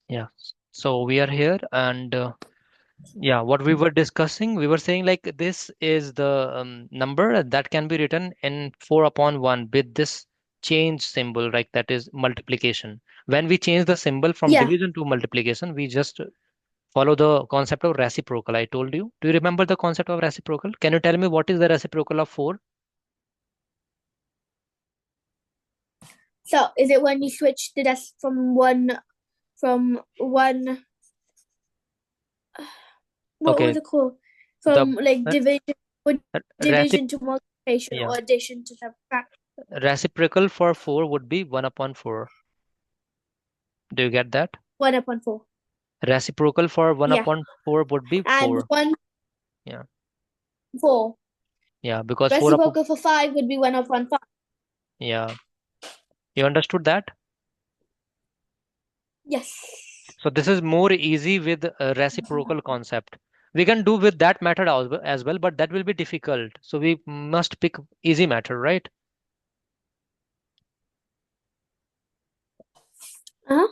Yeah. So we are here, and yeah, what we were discussing, we were saying like this is the number that can be written in 4 upon 1 with this change symbol, like that is multiplication. When we change the symbol from Yeah. division to multiplication, we just follow the concept of reciprocal. I told you. Do you remember the concept of reciprocal? Can you tell me what is the reciprocal of 4? So is it when you switch the desk from one what Okay, was it called? the From like uh, reci division to multiplication yeah, or addition to subtraction. reciprocal for 4 would be 1 upon 4. Do you get that? 1/4. Reciprocal for 1 Yeah. upon 4 would be And 4. one Yeah. four. Yeah, because 4 upon, Reciprocal for 5 would be 1/5. yeah. You understood that? Yes. So this is more easy with a reciprocal concept. We can do with that method as well, but that will be difficult. So we must pick easy method, right? Uh-huh.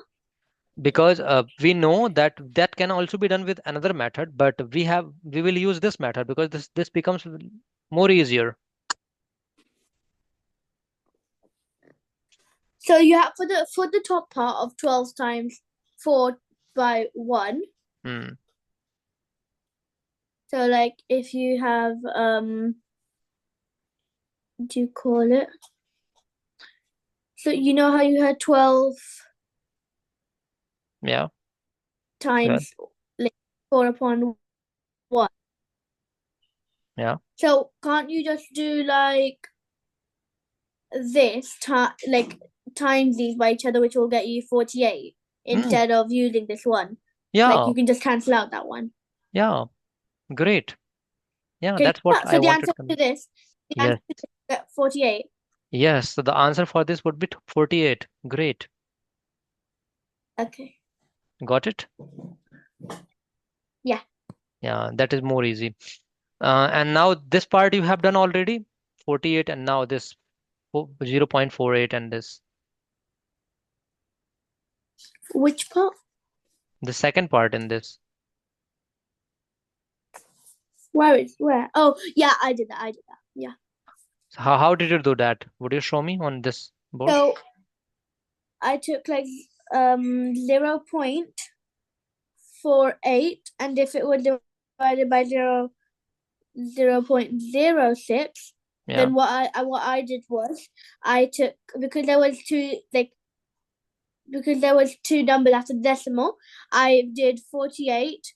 Because we know that that can also be done with another method, but we will use this method because this becomes more easier. So you have for the top part of 12 times 4 by 1. Hmm. So like if you have what do you call it? So you know how you had 12 Yeah. Well, times like 4/1. yeah. So can't you just do like this like times these by each other, which will get you 48 Hmm. instead of using this one? Like Yeah. you can just cancel out that one. Yeah. Great. Yeah, Okay, that's what yeah, I so the wanted answer to. to this, the answer Yes. is 48. Yes. So the answer for this would be 48. Great. Okay. Got it? Yeah. Yeah, that is more easy. And now this part you have done already, 48, and now this 0.48 and this. Which part? The second part in this. Where? Oh, yeah, I did that. I did that. Yeah. So how did you do that? Would you show me on this board? So I took like 0.48, and if it was divided by 0.06, Yeah. then what I did was I took, because there was two numbers after the decimal, I did 48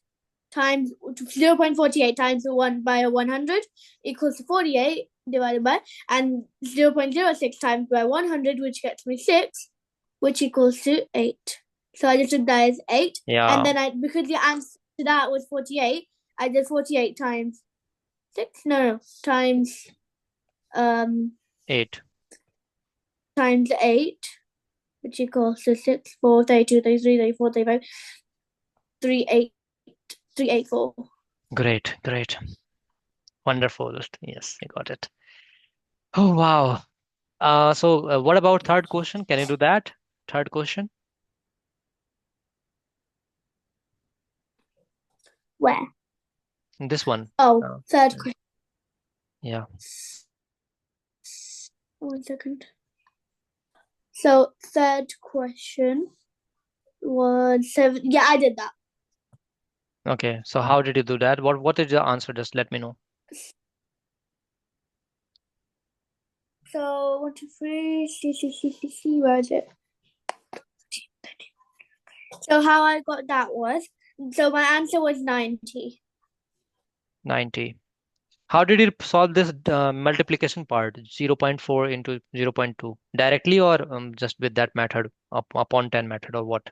times 0.48 times the 1 by 100 equals to 48 divided by, and 0.06 times by 100, which gets me 6, which equals to 8. So I just took that as 8, and Yeah. then because the answer to that was 48, I did 48 times 6, no, um Eight. times 8, which equals to 6, 4, 32, 33, 34, 35, 38, 384. Great. Great. Wonderful. Yes, I got it. Oh, wow. So what about third question? Can you do that? Third question? Where? This one. Oh, Uh, third question. yeah. 1 second. So third question was 7. Yeah, I did that. Okay. So how did you do that? What is the answer? Just let me know. So 1, 2, 3, see, where is it? So how I got that was, so my answer was 90. 90. How did you solve this multiplication part, 0.4 into 0.2? Directly or just with that method, upon 10 method or what?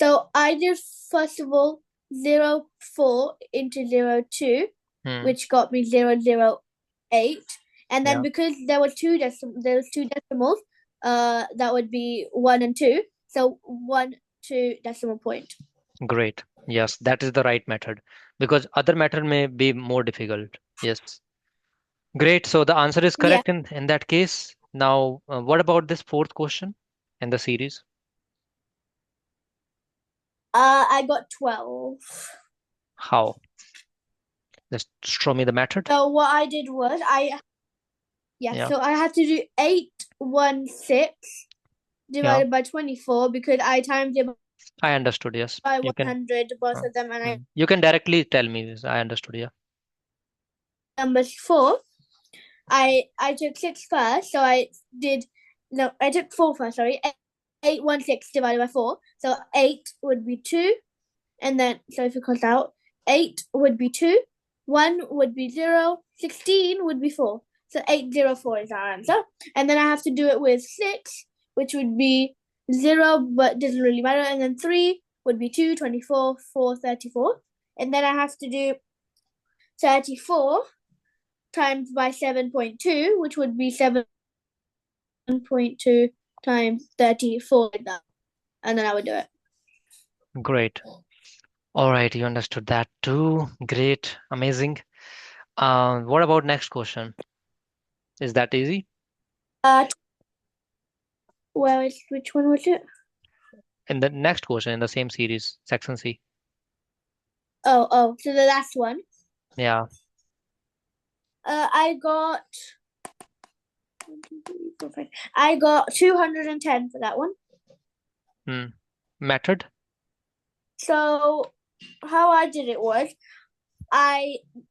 So I did first of all 0.4 into 0.2, Hmm. which got me 0.08, and then Yeah. because there was two decimals, that would be 1 and 2. So 1, 2 decimal point. Great. Yes, that is the right method because other method may be more difficult. Yes. Great. So the answer is Yeah. correct in that case. Now, what about this fourth question? in the series? I got 12. How? Just show me the method. So what I did was yeah, Yeah, so I had to do 816 yeah. divided by 24 because I timed it I understood. Yes, by you can. 100 both Uh, of them, and I you can directly tell me this. I understood. Yeah. number 4. I took 6 first, so I did no, I took 4 first. Sorry, 816 divided by 4, so 8 would be 2, and then so if you cross out, 8 would be 2, 1 would be 0, 16 would be 4. So 804 is our answer. And then I have to do it with 6, which would be 0, but doesn't really matter. And then 3 would be 2, 24, 4, 34. And then I have to do 34 times by 7.2, which would be 7.2 times 34. And then I would do it. Great. All right, you understood that too. Great. Amazing. What about next question? Is that easy? Uh, which one was it? In the next question in the same series, section C. Oh, so the last one. Yeah. I got 210 for that one. Hmm. Method? So how I did it was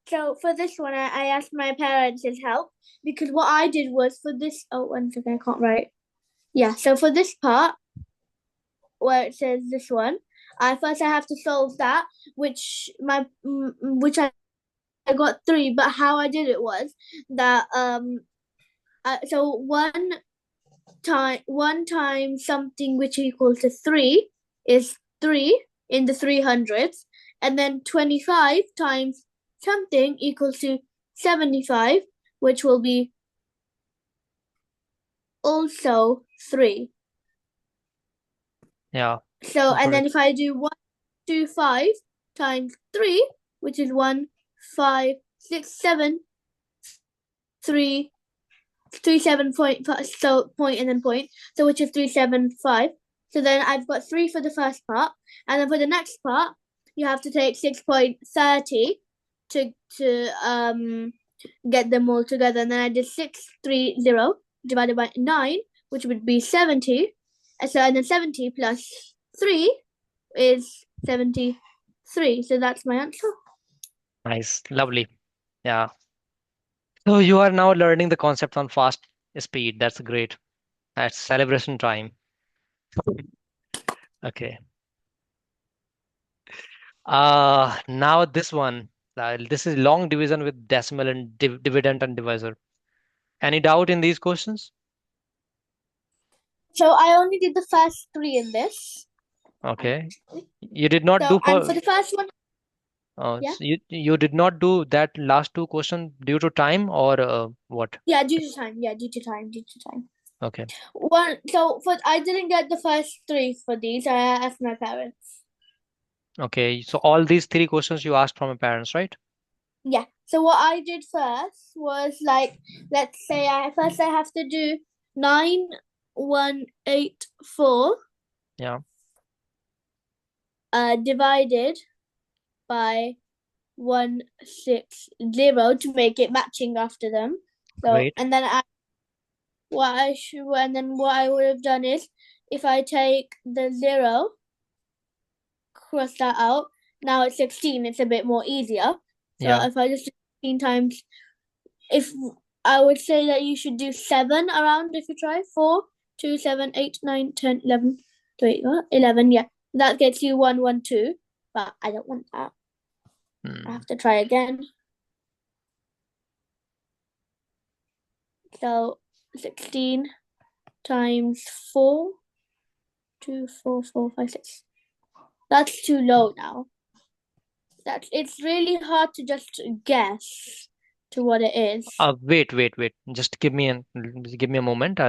so for this one I asked my parents' help because what I did was for this 1 second, I can't write. Yeah, so for this part where it says this one, I have to solve that, which I got 3, but how I did it was that so one time something which equals to 3 is 3 in the 300s, and then 25 times something equals to 75, which will be also 3. Yeah. So and then Great. if I do 125 times 3, which is 1 5 6 7 3 37.5, so point and then point, so which is 375. So then I've got 3 for the first part, and then for the next part you have to take 6.30 to get them all together, and then I did 630 divided by 9, which would be 70. And then 70 plus 3 is 73. So that's my answer. Nice. Lovely. Yeah. So you are now learning the concept on fast speed. That's great. That's celebration time. Okay. Now this one. This is long division with decimal and dividend and divisor. Any doubt in these questions? So I only did the first 3 in this. Okay. You did not So do and for for the first one, yeah. so you did not do that last two questions due to time or what? Yeah, due to time. Yeah, due to time. Due to time. Okay. One. So for I didn't get the first 3 for these. I asked my parents. Okay. So all these three questions you asked from your parents, right? Yeah. So what I did first was like, let's say I have to do 9184 Yeah. divided by 160 to make it matching after them. So Great. and then what I would have done is if I take the 0, cross that out. Now it's 16. It's a bit more easier. So Yeah. if I just do 16 times, if I would say that you should do 7 around if you try 4, 2, 7, 8, 9, 10, 11. Wait, what? 11. Yeah, that gets you 112. But I don't want that. I Hmm. have to try again. So 16 times 4, 2, 4, 4, 5, 6. That's too low now. It's really hard to just guess to what it is. Wait. Just give me a moment.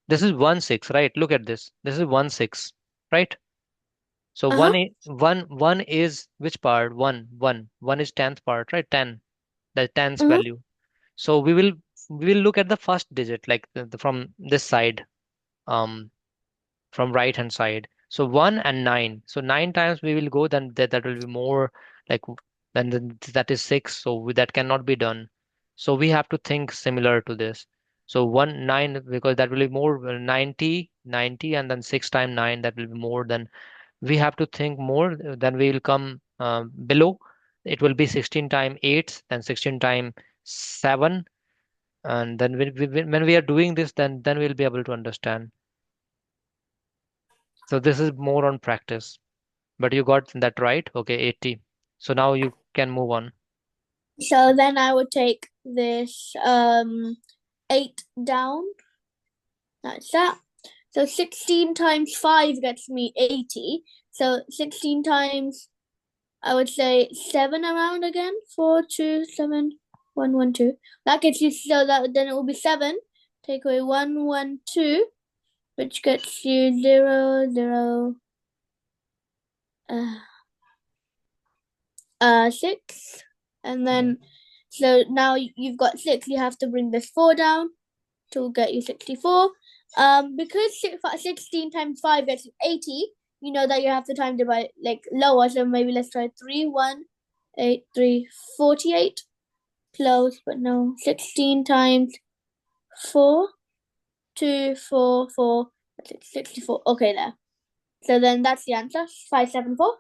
This is 1 6, right? Look at this. This is 1 6, right? So Uh huh. one is which part? One is tenth part, right? 10, the tenth Uh huh. value. So we will look at the first digit, like from this side. Um, from right hand side. So 1 and 9. So 9 times we will go, then that will be more like then that is 6. So that cannot be done. So we have to think similar to this. So 1 9, because that will be more 90, and then 6 times 9, that will be more than, we have to think more. Then we will come below. It will be 16 times 8, then 16 times 7, and then when we are doing this, then we'll be able to understand. So this is more on practice, but you got that right. Okay, 80. So now you can move on. So then I would take this 8 down. That's that. So 16 times 5 gets me 80. So 16 times, I would say 7 around again. 4, 2, 7, 1, 1, 2. That gets you, so that then it will be 7. Take away 1, 1, 2, which gets you 0, 0, 6. And Yeah. then, so now you've got 6. You have to bring this 4 down to get you 64. Because 16 times 5 gets you 80, you know that you have to time divide like lower. So maybe let's try 3, 1, 8, 3, 48. Close, but no. 16 times 4, 2, 4, 4, 64. Okay, there. So then that's the answer, 574.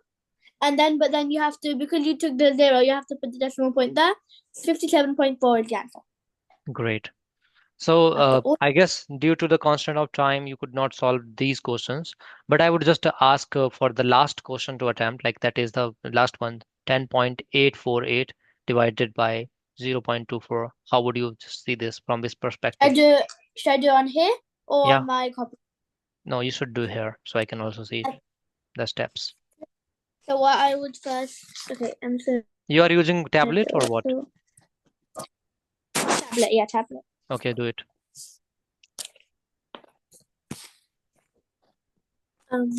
And then, but then you have to, because you took the 0, you have to put the decimal point there. 57.4 is the answer. Great. So After all, I guess due to the constraint of time, you could not solve these questions. But I would just ask for the last question to attempt, like that is the last one, 10.848 divided by 0.24. How would you see this from this I perspective? do, should I do it on here or Yeah, on my copy? no, you should do here so I can also see the steps. So what I would first, okay, I'm just You are using gonna do tablet or it. what? So, tablet, yeah, tablet. Okay, do it. Um,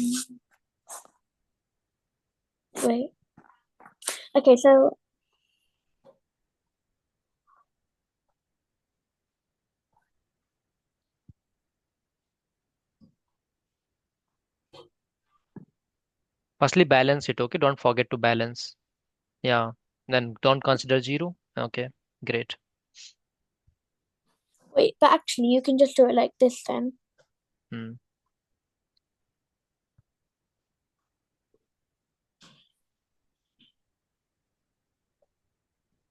wait. Okay, so Firstly, balance it. Okay, don't forget to balance. Yeah, then don't consider zero. Okay, great. wait, but actually you can just do it like this then. Hmm.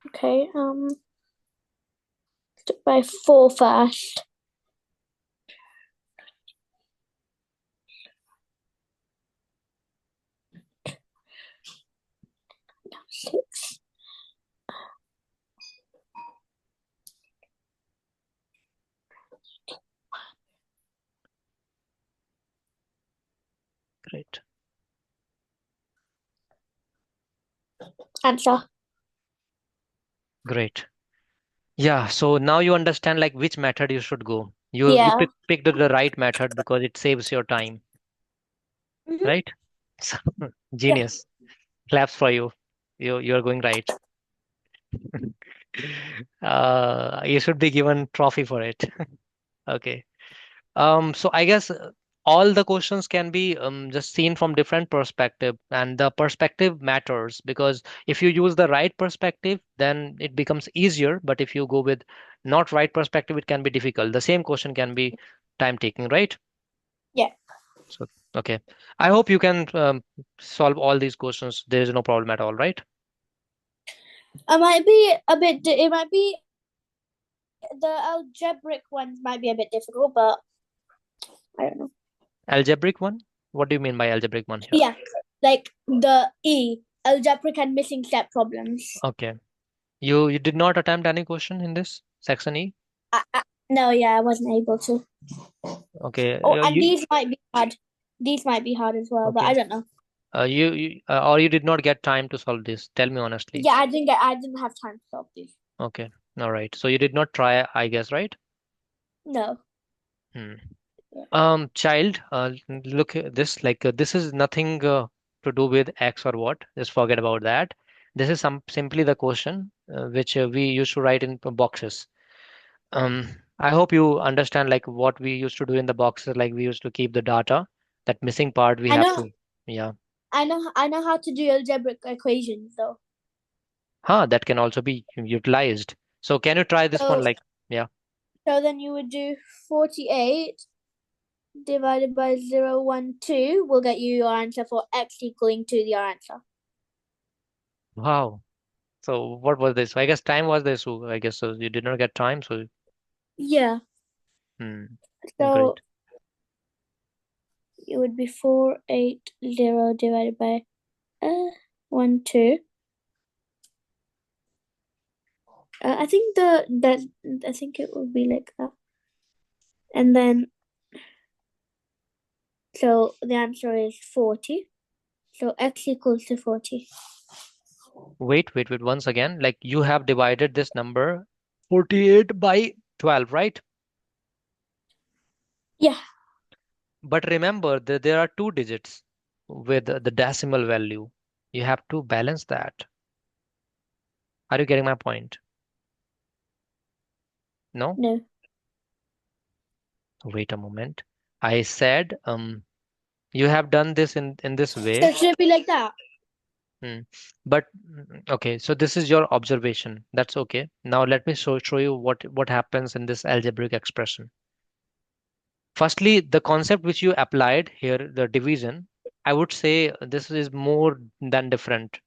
Okay, by 4 first. Six. Great. Answer. Great. Yeah, so now you understand like which method you should go. You Yeah. picked the right method because it saves your time, Mm-hmm. right? So, Yeah. genius. Claps for you. You're going right. You should be given trophy for it. Okay. So I guess all the questions can be just seen from different perspective, and the perspective matters because if you use the right perspective, then it becomes easier. But if you go with not right perspective, it can be difficult. The same question can be time taking, right? Yeah. So okay, I hope you can solve all these questions. There is no problem at all, right? It might be a bit, it might be, the algebraic ones might be a bit difficult, but I don't know. Algebraic one? What do you mean by algebraic one here? Yeah, like the algebraic and missing step problems. Okay, you did not attempt any question in this section E. No, yeah, I wasn't able to. Okay, Oh, and you these might be hard. These might be hard as well, but I okay. don't know. Or you did not get time to solve this. Tell me honestly. Yeah, I didn't have time to solve these. Okay, all right. So you did not try, I guess, right? No. Hmm. Yeah. Child, look at this. Like this is nothing to do with X or what. Just forget about that. This is simply the question which we used to write in boxes. I hope you understand like what we used to do in the boxes. Like we used to keep the data. That missing part we I have know, to, yeah. I know how to do algebraic equations though. That can also be utilized. So can you try this one? So, Like, yeah. then you would do 48 divided by 0.12 will get you your answer for x equaling to your answer. Wow. So what was this? I guess time was there. So I guess so you did not get time. So, Yeah. hmm, So great. it would be 480 divided by 12. I think I think it would be like that. And then so the answer is 40. So x equals to 40. Wait. Once again, like you have divided this number 48 by 12, right? Yeah. But remember that there are two digits with the decimal value. You have to balance that. Are you getting my point? No? No. Wait a moment. I said you have done this in this So way. it should be like that. Hmm. But okay, so this is your observation. That's okay. Now let me show you what happens in this algebraic expression. Firstly, the concept which you applied here, the division, I would say this is more than different.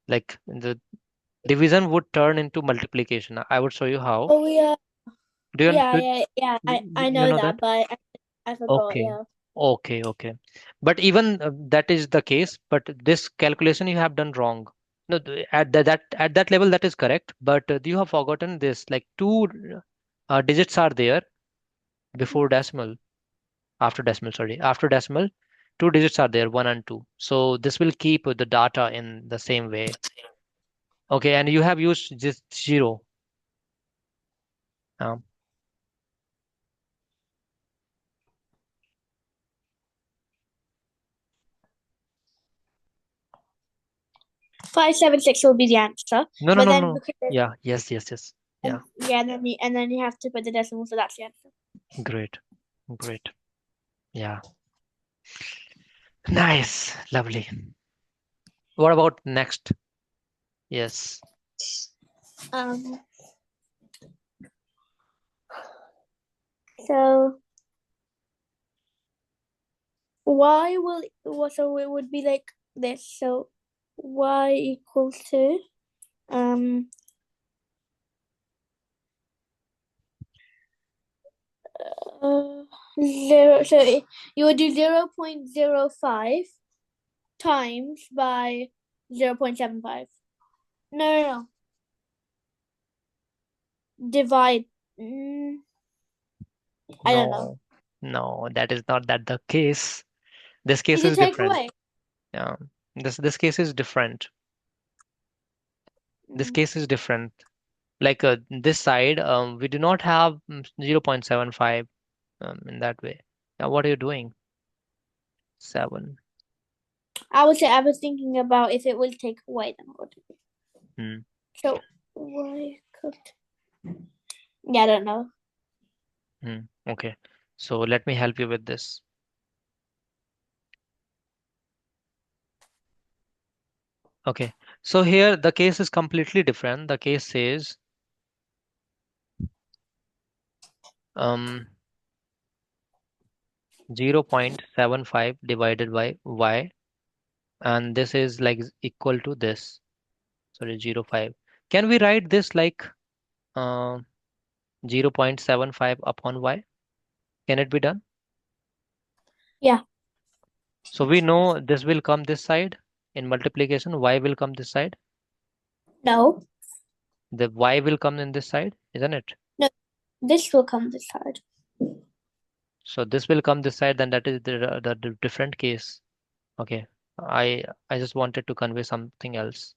Like the division would turn into multiplication. I would show you how. Oh yeah. Do you Yeah, do yeah, yeah. I you know know that? that, but I forgot, Okay. yeah. Okay. But even that is the case, but this calculation you have done wrong. No, at that level that is correct, but you have forgotten this. Like two digits are there before decimal, after decimal, two digits are there, one and two. So this will keep the data in the same way. Okay, and you have used just zero. Um, 576 will be the answer. no, no, But no, then no. because there's Yeah, yes. Yeah, yeah, and then you have to put the decimal, so that's the answer. great, great. Yeah, nice, lovely. What about next? Yes. Um so y will so it would be like this. So y equals to um uh, zero. So you would do 0.05 times by 0.75. No. Divide. Mm, I don't know. No, no, that is not that the case. This Did case you is take different. away? Yeah, this case is different. This Mm. case is different. Like this side, we do not have 0.75 in that way. Now, what are you doing? 7. I was thinking about if it will take away then what. Hmm. So why could yeah, I don't know. Okay. So let me help you with this. Okay. So here the case is completely different. The case says um 0.75 divided by y, and this is like equal to this. Sorry, 0.5. Can we write this like 0.75 upon y? Can it be done? Yeah. So we know this will come this side in multiplication, y will come this side, No. the y will come in this side, isn't it? No. This will come this side. So this will come this side, then that is the different case. Okay. I just wanted to convey something else.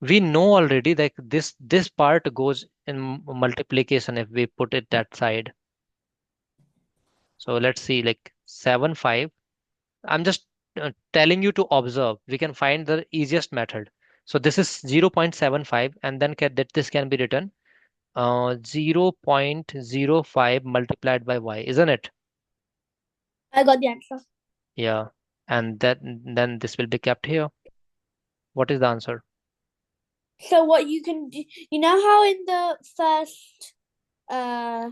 We know already that this part goes in multiplication if we put it that side. So let's see, like 7 5. I'm just telling you to observe. We can find the easiest method. So this is 0.75, and then that this can be written 0.05 multiplied by y, isn't it? I got the answer. Yeah. And that then this will be kept here. What is the answer? So what you can do, you know how in the first, uh,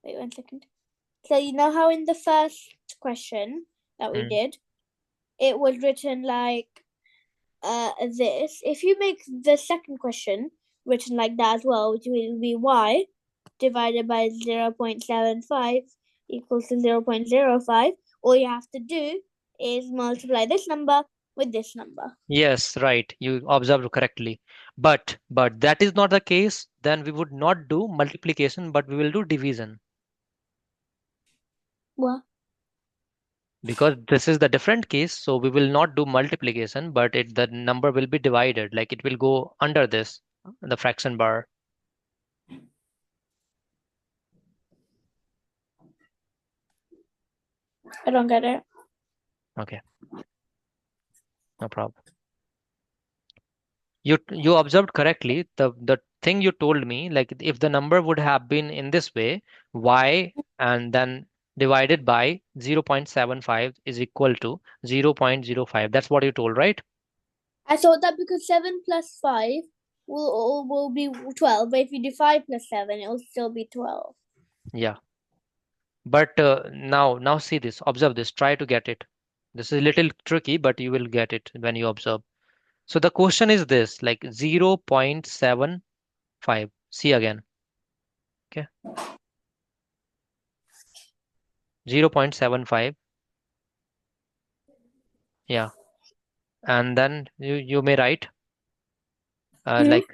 wait 1 second. So you know how in the first question that we Hmm. did, it was written like this. If you make the second question written like that as well, which will be y divided by 0.75 equals to 0.05, all you have to do is multiply this number with this number. Yes, right. You observed correctly. But that is not the case. Then we would not do multiplication, but we will do division. Well, Because this is the different case, so we will not do multiplication, but the number will be divided, like it will go under this, the fraction bar. I don't get it. Okay, no problem. You observed correctly. The thing you told me, like if the number would have been in this way, y and then divided by 0.75 is equal to 0.05. That's what you told, right? I thought that because 7 plus 5 will be 12, but if you do 5 plus 7, it will still be 12. Yeah. But now see this, observe this, try to get it. This is a little tricky, but you will get it when you observe. So the question is this, like 0.75. See again. Okay. 0.75. Yeah. And then you may write Mm-hmm. like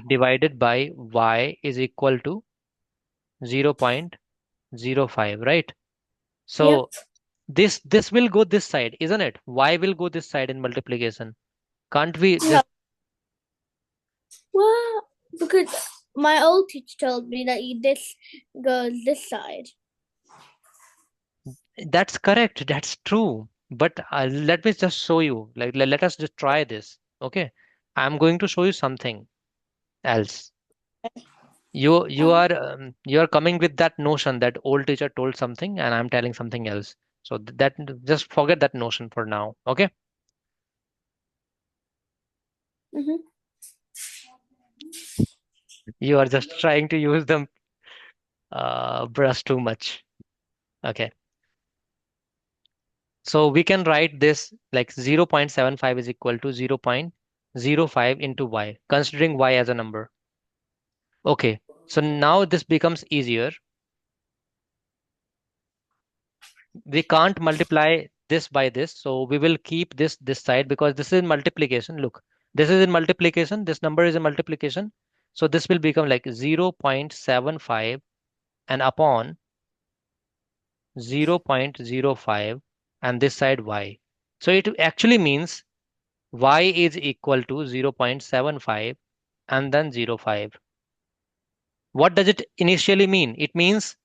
divided by y is equal to 0.05, right? Yep. So this will go this side, isn't it? Y will go this side in multiplication. Can't we No. just Well, because my old teacher told me that this goes this side. That's correct. That's true. But let me just show you. Like, let us just try this. Okay. I'm going to show you something else. You are coming with that notion that old teacher told something and I'm telling something else. So that just forget that notion for now. Okay. Mm-hmm. You are just trying to use them brush too much. Okay. So we can write this like 0.75 is equal to 0.05 into y, considering y as a number. Okay, so now this becomes easier. We can't multiply this by this, so we will keep this side because this is multiplication. Look, this is in multiplication, this number is in multiplication. So this will become like 0.75 and upon 0.05 and this side y. So it actually means y is equal to 0.75 and then 0.5. What does it initially mean? It means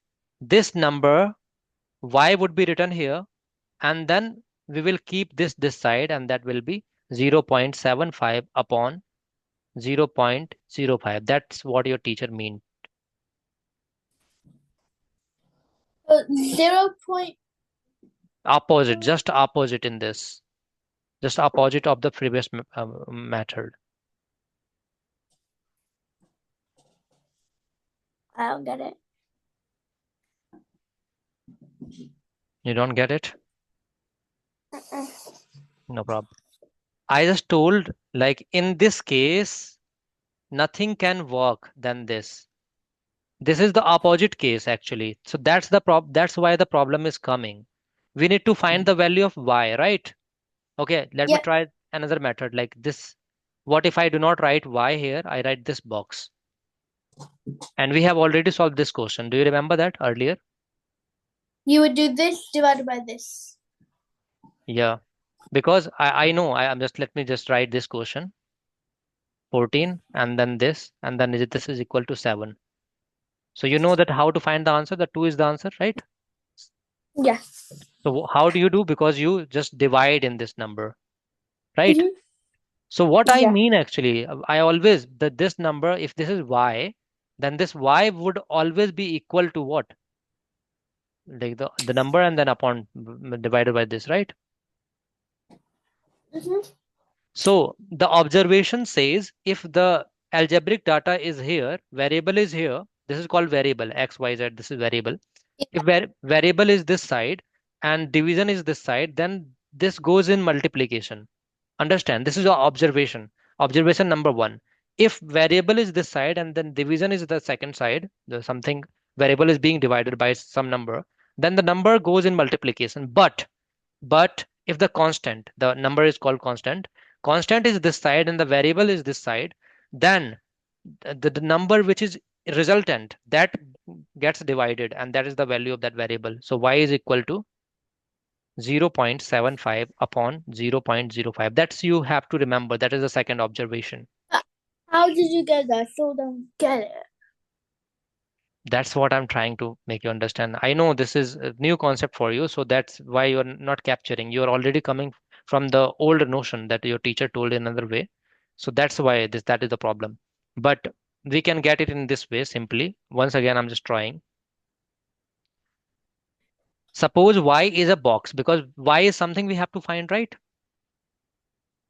this number y would be written here and then we will keep this side and that will be 0.75 upon 0.05. That's what your teacher mean. 0. Opposite, just opposite in this, just opposite of the previous method. I don't get it. You don't get it? Uh-uh. No problem. I just told like in this case nothing can work than this. This is the opposite case actually. So that's why the problem is coming. We need to find the value of y, right? Okay, let me Yep. try another method like this. What if I do not write y here? I write this box. And we have already solved this question. Do you remember that earlier? You would do this divided by this. Yeah. Because I know I am just let me just write this question. 14 and then this and then this is equal to 7. So you know that how to find the answer. The 2 is the answer, right? Yeah. So how do you do? Because you just divide in this number, right? Mm-hmm. So what I Yeah. mean actually, I always that this number, if this is y, then this y would always be equal to what? Like the number and then upon divided by this, right? Mm-hmm. So the observation says if the algebraic data is here, variable is here, this is called variable, x, y, z, this is variable. If variable is this side and division is this side, then this goes in multiplication. Understand? This is your observation. Observation number one. If variable is this side and then division is the second side, the something variable is being divided by some number, then the number goes in multiplication. But if the constant, the number is called constant, constant is this side and the variable is this side, then the number which is resultant that gets divided and that is the value of that variable. So y is equal to 0.75 upon 0.05. That's you have to remember. That is the second observation. How did you get that? Still don't get it. That's what I'm trying to make you understand. I know this is a new concept for you, so that's why you're not capturing. You're already coming from the old notion that your teacher told in another way. So that's why that is the problem. But we can get it in this way simply. Once again, I'm just trying. Suppose y is a box because y is something we have to find, right?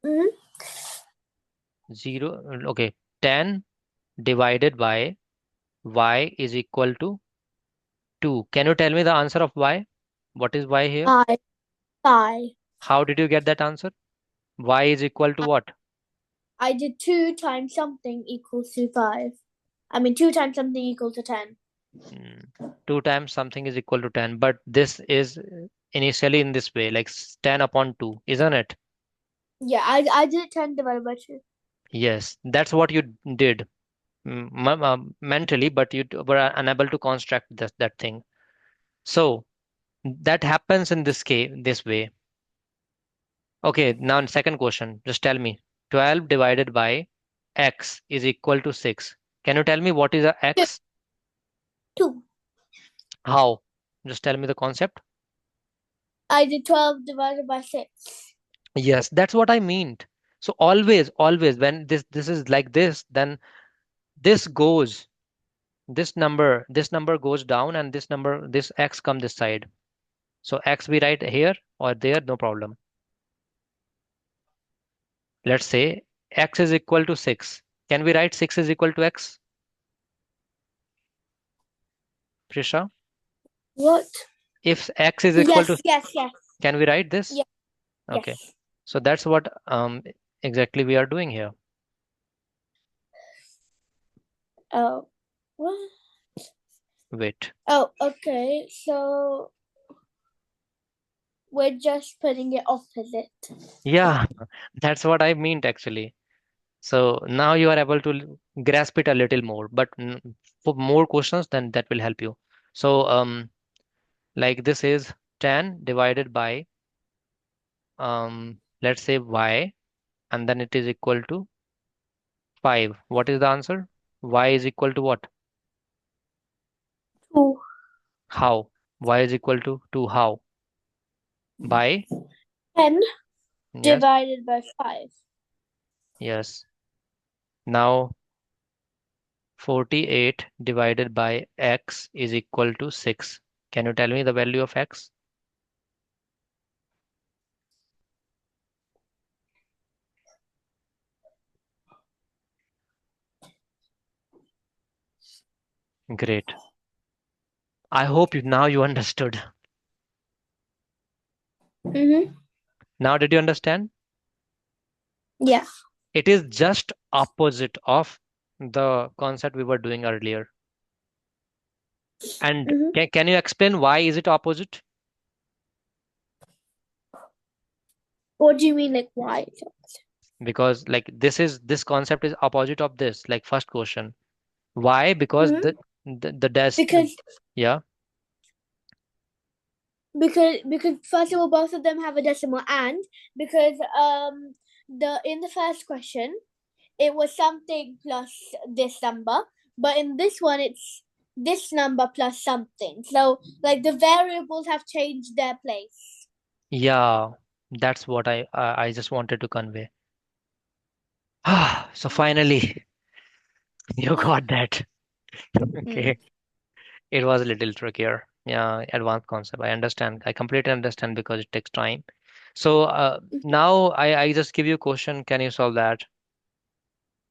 Mm-hmm. 0, okay. 10 divided by y is equal to 2. Can you tell me the answer of y? What is y here? Five. Five. How did you get that answer? Y is equal to what? I did 2 times something equals to 5. I mean, 2 times something equals to 10. Hmm. 2 times something is equal to 10, but this is initially in this way, like 10 upon 2, isn't it? Yeah, I did 10 divided by 2. Yes, that's what you did mentally, but you were unable to construct that thing. So that happens in this case, this way. Okay, now second question. Just tell me. 12 divided by x is equal to 6. Can you tell me what is a Two. x? 2. How? Just tell me the concept. I did 12 divided by 6. Yes, that's what I meant. So always when this is like this, then this goes, this number goes down and this x come this side. So x we write here or there, no problem. Let's say x is equal to 6. Can we write 6 is equal to x, Prisha? What? If x is equal to, Yes, yes, yes. can we write this? Yes, Okay. yes. So that's what exactly we are doing here. Oh, what? Wait. Oh, okay. So we're just putting it opposite. Yeah, that's what I meant actually. So now you are able to grasp it a little more, but for more questions, then that will help you. So like this is 10 divided by let's say y, and then it is equal to 5. What is the answer? Y is equal to what? 2. How? Y is equal to 2. How? By 10 yes, divided by 5. yes. Now 48 divided by x is equal to 6. Can you tell me the value of x? Great. I hope now you understood. Mm-hmm. Now did you understand? Yeah. It is just opposite of the concept we were doing earlier. And Mm-hmm. can you explain why is it opposite? What do you mean, like, why? Because like this concept is opposite of this. Like first question. Why? Because Mm-hmm. the dash Because yeah. because first of all, both of them have a decimal, and because the in the first question it was something plus this number, but in this one it's this number plus something. So like the variables have changed their place. Yeah, that's what I just wanted to convey. So finally, you got that. Mm. Okay. It was a little trickier. Yeah, advanced concept. I understand. I completely understand because it takes time. So now I just give you a question. Can you solve that?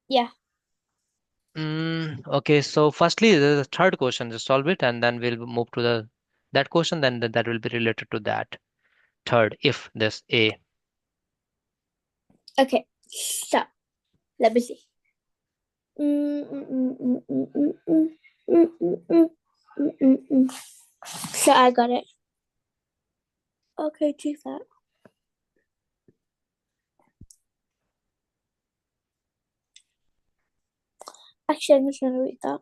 Yeah. Okay. So firstly, the third question, just solve it, and then we'll move to the that question. Then that will be related to that third. If this A. Okay. So let me see. Mm, mm, mm, mm, mm, mm, mm, mm, mm, mm, mm, mm, mm. So I got it. Okay, do that. Actually, I'm just gonna read that.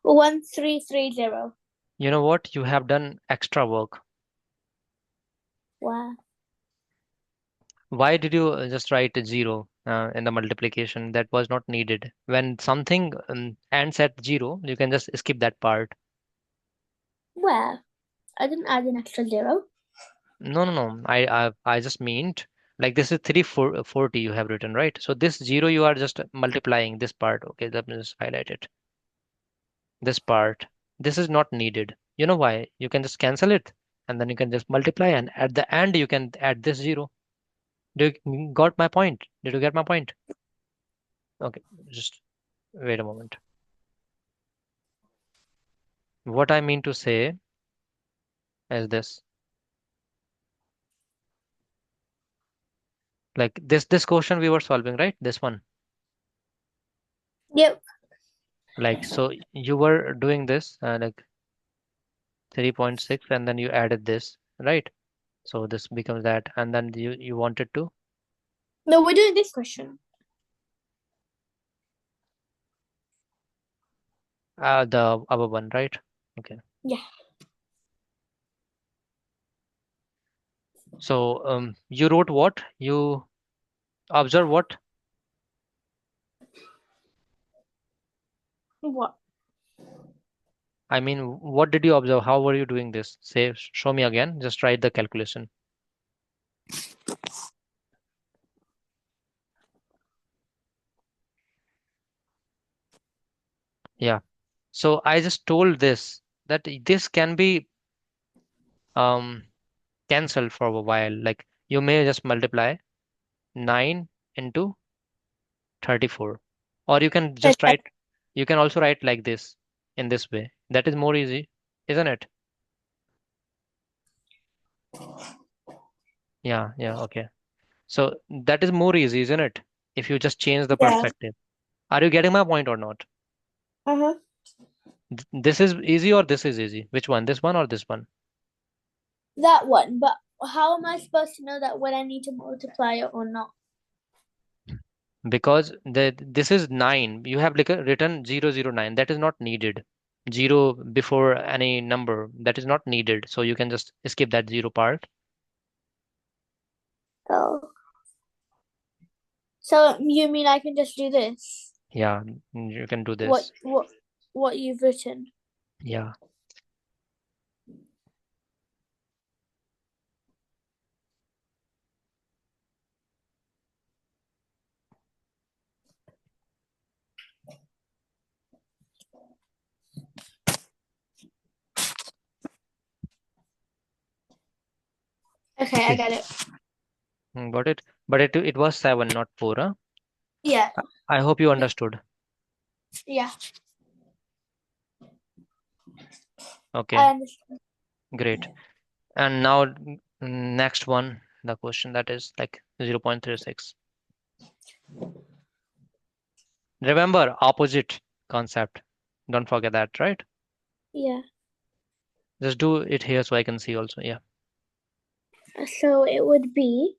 1330. You know what? You have done extra work. Wow. Why did you just write a zero in the multiplication? That was not needed. When something ends at zero, you can just skip that part. Where? I didn't add an extra zero. No, no, no. I just meant like this is 340 you have written, right? So this zero you are just multiplying this part. Okay, let me just highlight it. This part. This is not needed. You know why? You can just cancel it and then you can just multiply and at the end you can add this zero. Do you got my point? Did you get my point? Okay, just wait a moment. What I mean to say is this. Like this question we were solving, right? This one. Yep. Like so you were doing this like 3.6 and then you added this, right? So this becomes that and then you wanted to No, we're doing this question. the other one, right? Okay. Yeah. So you wrote what? You observe what? What? I mean, what did you observe? How were you doing this? Say, show me again. Just write the calculation. Yeah. So I just told this that this can be um cancelled for a while. Like you may just multiply 9 into 34. Or you can just Okay. write, you can also write like this in this way. That is more easy, isn't it? Yeah, yeah, okay. So that is more easy, isn't it? If you just change the Yeah. perspective. Are you getting my point or not? Uh-huh. This is easy or this is easy? Which one? This one or this one? That one. But how am I supposed to know that when I need to multiply it or not? Because this is 9. You have like written 009. That is not needed. 0 before any number. That is not needed. So you can just skip that 0 part. Oh. So you mean I can just do this? Yeah, you can do What this. what what you've written? Yeah. Okay, I Okay. got it. Got it. But it was 7, not 4. Huh? Yeah. I hope you understood. Yeah. I Okay, understand. great. And now next one, the question that is like 0.36. Remember opposite concept. Don't forget that, right? Yeah. Just do it here so I can see also. Yeah. So it would be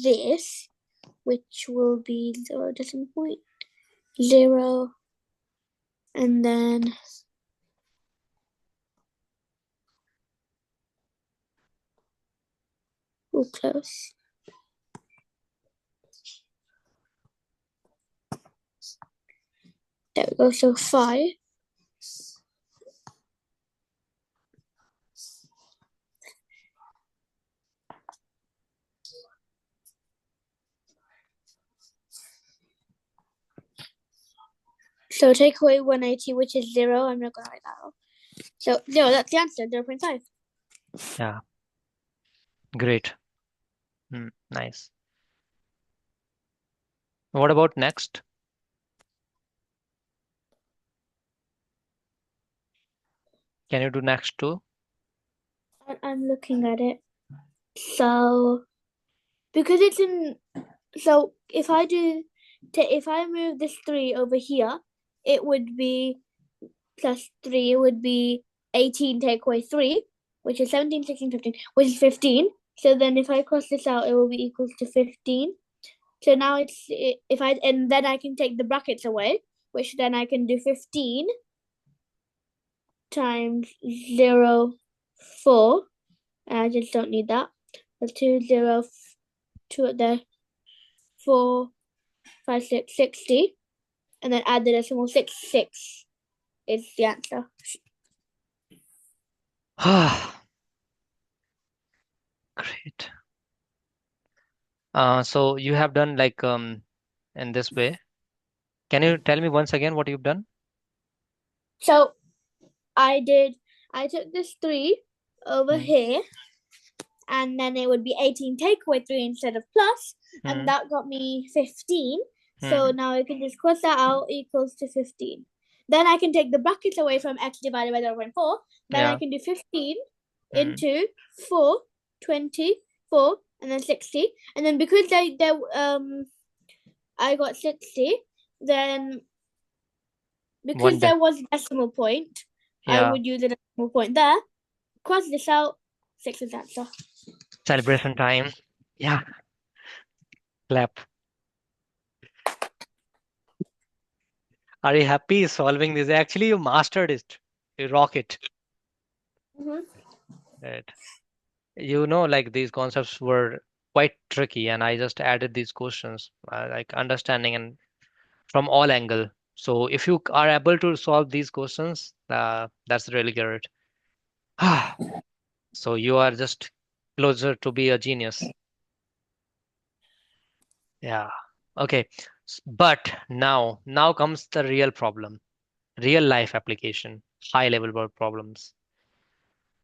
this, which will be 0.0, and then we'll close. There we go, so 5. So take away 180, which is 0. I'm not going to write that out. So 0, that's the answer, 0.5. Yeah. Great. Nice. What about next? Can you do next too? I'm looking at it. So, because it's in, so if I move this 3 over here, it would be plus 3, it would be 18 take away 3, which is 17, 16, 15, which is 15. So then if I cross this out, it will be equals to 15. So now and then I can take the brackets away, which then I can do 15 times 0, 4. And I just don't need that. So 2, 0, 2 at there, 4, 5, 6, 60. And then add the decimal 6, 6 is the answer. Great. So you have done like in this way. Can you tell me once again what you've done? So I took this 3 over here, and then it would be 18 take away 3 instead of plus, and that got me 15. So now I can just cross that out, equals to 15. Then I can take the brackets away from x divided by 0.4. Then I can do 15 into 4, 24, and then 60. And then because I got 60, then because there was a decimal point, I would use a decimal point there. Cross this out, 6 is the answer. Celebration time. Yeah. Clap. Are you happy solving this? Actually, you mastered it. You rock it. Right. You know, like these concepts were quite tricky, and I just added these questions, like understanding and from all angle. So if you are able to solve these questions, that's really great. So you are just closer to be a genius. Yeah. Okay. But now comes the real problem, real life application, high level work problems.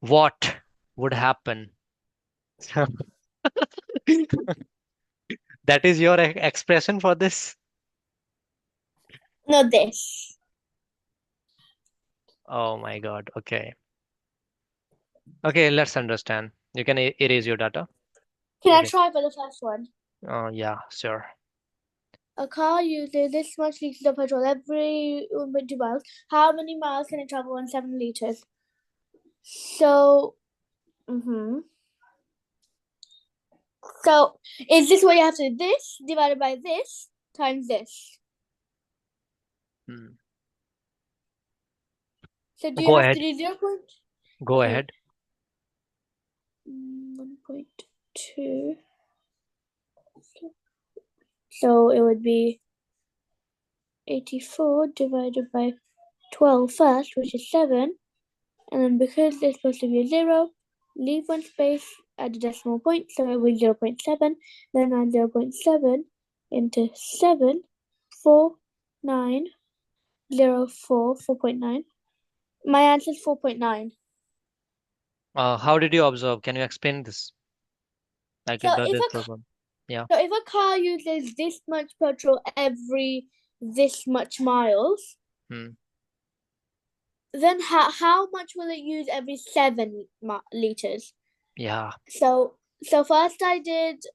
What would happen? That is your expression for this? Not this. Oh my God. Okay. Okay, let's understand. You can erase your data. Can I Okay. try for the first one? Yeah, sure. A car uses this much liters of petrol every 1.2 miles. How many miles can it travel on 7 liters? So, So, is this what you have to do? This divided by this times this. So, do you Go have ahead. to do 0. Go ahead. 1.2. So, it would be 84 divided by 12 first, which is 7. And then because there's supposed to be a 0, leave one space at the decimal point, so it will be 0.7. Then add 0.7 into 7, 4, 9, 0, 4, 4.9. My answer is 4.9. How did you observe? Can you explain this? Like So this program. Yeah. if a car uses this much petrol every this much miles, then how much will it use every 7 liters? Yeah. So first I did